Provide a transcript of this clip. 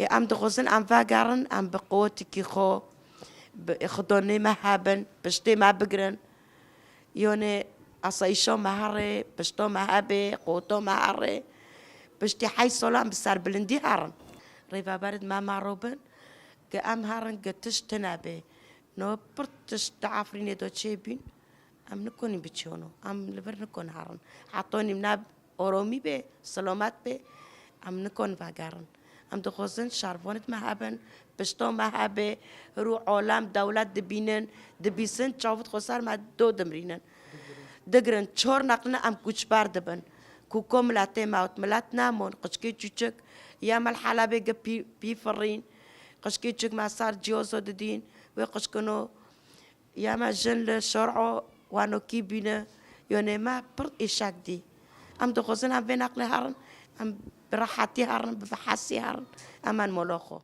ام دخوزن ام فاقرن ام بقوتك خو خدوني مهابن بشتي ما بقرن يوني أصيشو مهاري بشتو مهابي قوتو مهاري بشتي حي سولام بسار بلندي هارن ريفا بارد ما معروبن كأم هارن قتش تنابي نو برتش تعافريني دو تشيبين ام نكوني بتشونو ام لبر نكون هارن حطوني مناب أورومي بي سلامات بي ام نكون فاقرن ام دخوزن شارفونت مهابن بشتو مهابي رو عالم دولت دبينن دبيسن تشوفت خسار ما دو دمرينن دقرن چور نقلنا ام كوچ باردبن كوكو ملاتي ماوت ملات نامون قشكي چوچك يا مال حلبة بي فرين قشكي چوك ما صار جيوزو ددين وقشكنو يا ما جن لشرعو وانو كي بينا يوني ما برد إشاك دي ام دخوزن ام بين نقل هارن ام براحتي هارن بفحسي هارن امان مولوخو